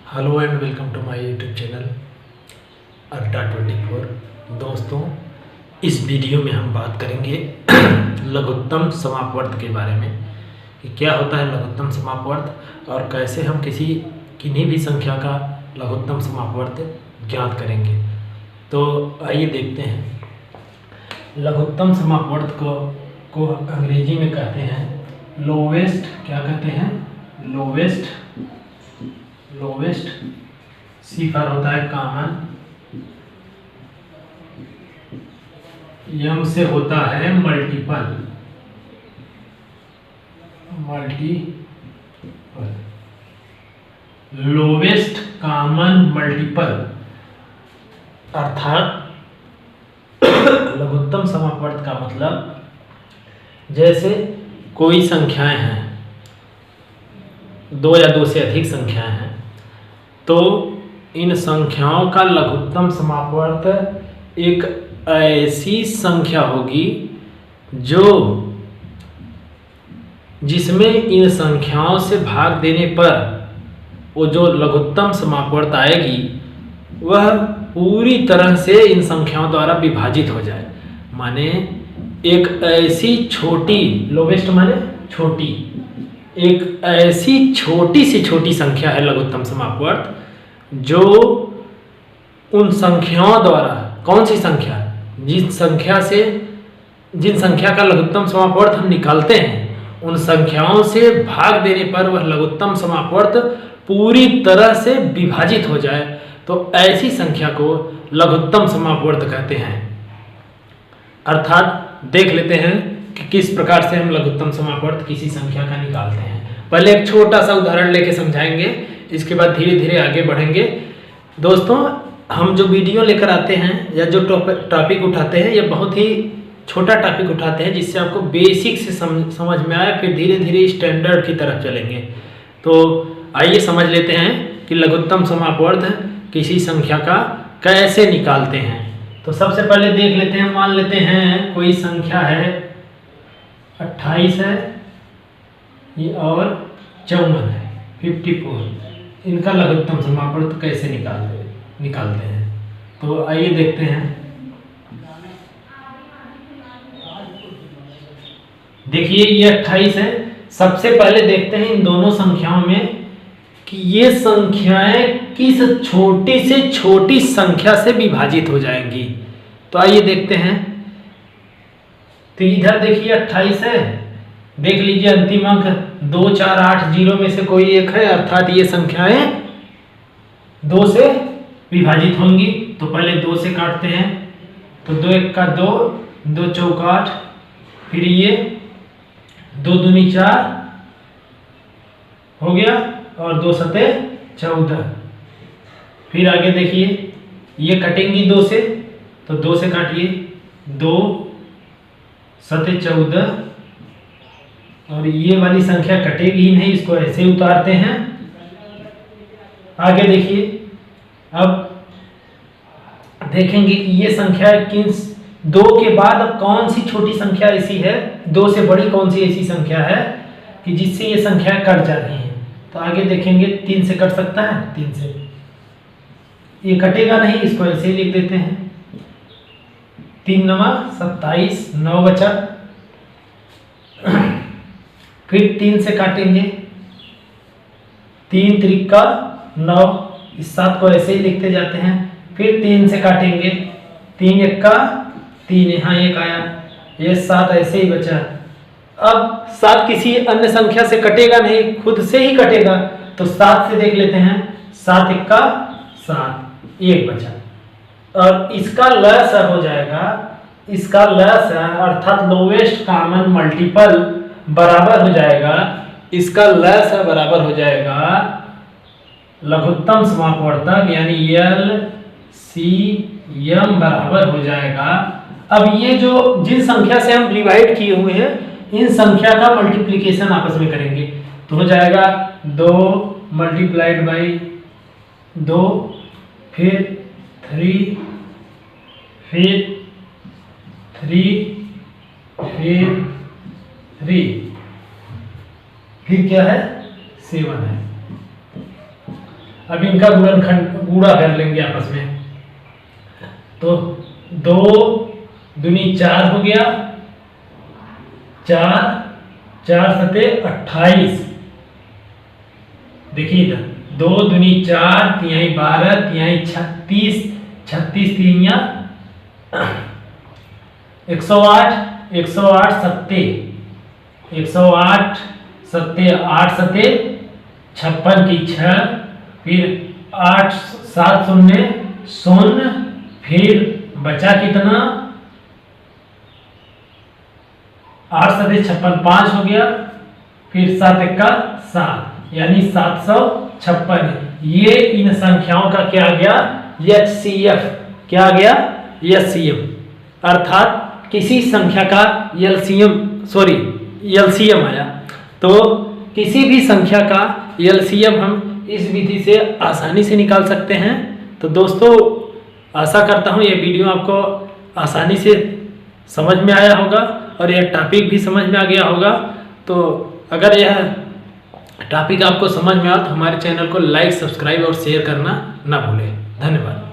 Hello and welcome to my YouTube channel Adda 24। दोस्तों, इस video में हम बात करेंगे लघुत्तम समापवर्त के बारे में कि क्या होता है लघुत्तम समापवर्त और कैसे हम किन्हीं भी संख्या का लघुत्तम समापवर्त ज्ञात करेंगे। तो आइए देखते हैं। लघुत्तम समापवर्त को अंग्रेजी में कहते हैं लोवेस्ट, क्या कहते हैं? लोवेस्ट सी पर होता है कॉमन, यम से होता है मल्टीपल। लोवेस्ट कॉमन मल्टीपल अर्थात लघुत्तम समापवर्त का मतलब, जैसे कोई संख्याएं हैं, दो या दो से अधिक संख्याएं हैं, तो इन संख्याओं का लघुत्तम समापवर्त एक ऐसी संख्या होगी जिसमें इन संख्याओं से भाग देने पर वो जो लघुत्तम समापवर्त आएगी वह पूरी तरह से इन संख्याओं द्वारा विभाजित हो जाए। माने एक ऐसी छोटी, लोवेस्ट माने छोटी, एक ऐसी छोटी से छोटी संख्या है लघुत्तम समापवर्त जो उन संख्याओं द्वारा, कौन सी संख्या, जिन संख्या का लघुत्तम समापवर्त हम निकालते हैं उन संख्याओं से भाग देने पर वह लघुत्तम समापवर्त पूरी तरह से विभाजित हो जाए, तो ऐसी संख्या को लघुत्तम समापवर्त कहते हैं। अर्थात देख लेते हैं कि किस प्रकार से हम लघुत्तम समापवर्त किसी संख्या का निकालते हैं। पहले एक छोटा सा उदाहरण लेके समझाएंगे, इसके बाद धीरे धीरे आगे बढ़ेंगे। दोस्तों, हम जो वीडियो लेकर आते हैं या जो टॉपिक उठाते हैं, ये बहुत ही छोटा टॉपिक उठाते हैं जिससे आपको बेसिक से समझ में आए, फिर धीरे धीरे स्टैंडर्ड की तरफ चलेंगे। तो आइए समझ लेते हैं कि लघुत्तम समापवर्त किसी संख्या का कैसे निकालते हैं। तो सबसे पहले देख लेते हैं, मान लेते हैं कोई संख्या है 28 है ये और 54 है 54, इनका लघुत्तम समापवर्त कैसे निकालते हैं। तो आइए देखते हैं। देखिए ये 28 है। सबसे पहले देखते हैं इन दोनों संख्याओं में कि ये संख्याएं किस छोटी से छोटी संख्या से विभाजित हो जाएंगी। तो आइए देखते हैं। तो इधर देखिए 28 है, देख लीजिए अंतिम अंक 2 4 8 0 में से कोई एक है, अर्थात ये संख्याएं 2 से विभाजित होंगी। तो पहले 2 से काटते हैं, तो 2 1 का 2, 2 चौक 8, फिर ये 2 दूनी 4 हो गया और 2 सते 14। फिर आगे देखिए ये कटेंगी 2 से, तो 2 से काटिए, 2 सते 14, और ये वाली संख्या कटेगी ही नहीं, इसको ऐसे उतारते हैं। आगे देखिए, अब देखेंगे कि ये संख्या किस 2 के बाद अब कौन सी छोटी संख्या ऐसी है, 2 से बड़ी कौन सी ऐसी संख्या है कि जिससे ये संख्या कट जा रही है। तो आगे देखेंगे 3 से कट सकता है, 3 से ये कटेगा नहीं, इसको ऐसे ही लिख देते हैं। 3 9 27, 9 बचा। फिर 3 से काटेंगे, 3 त्रिका 9, इस 7 को ऐसे ही लिखते जाते हैं। फिर 3 से काटेंगे, 3 1 का 3, यहाँ 1 आया, ये 7 ऐसे ही बचा। अब 7 किसी अन्य संख्या से कटेगा नहीं, खुद से ही कटेगा। तो 7 से देख लेते हैं, 7 1 का 7, 1 बचा। और इसका लसाअ हो जाएगा, इसका लसाअ अर्थात लोवेस्ट कॉमन मल्टीपल बराबर हो जाएगा, इसका लसाअ बराबर हो जाएगा लघुत्तम समापवर्तक यानी LCM बराबर हो जाएगा। अब ये जो जिन संख्या से हम डिवाइड किए हुए हैं इन संख्या का मल्टीप्लिकेशन आपस में करेंगे, तो हो जाएगा 2 मल्टीप्लाइड बाई 2, फिर 3, फिर 3, फिर क्या है 7 है। अब इनका गुणनखंड गुणा कर लेंगे आपस में। तो 2 दूनी 4 हो गया, 4 4 सते 28। देखिए इधर 2 दूनी 4, 3 12, 3 36, 36 3 108, 108 सत्ते 108 सत्ते 8 सत्ते 56 की 6, फिर 8 7 शून्य 0, फिर बचा कितना 8 सत्ते 56 5 हो गया, फिर 7 1 7 यानी 756। ये इन संख्याओं का क्या आ गया HCF, क्या आ गया HCF, अर्थात किसी संख्या का LCM आया। तो किसी भी संख्या का LCM हम इस विधि से आसानी से निकाल सकते हैं। तो दोस्तों आशा करता हूँ ये वीडियो आपको आसानी से समझ में आया होगा और यह टॉपिक भी समझ में आ गया होगा। तो अगर यह टॉपिक आपको समझ में आया तो हमारे चैनल को लाइक, सब्सक्राइब और शेयर करना ना भूलें। धन्यवाद।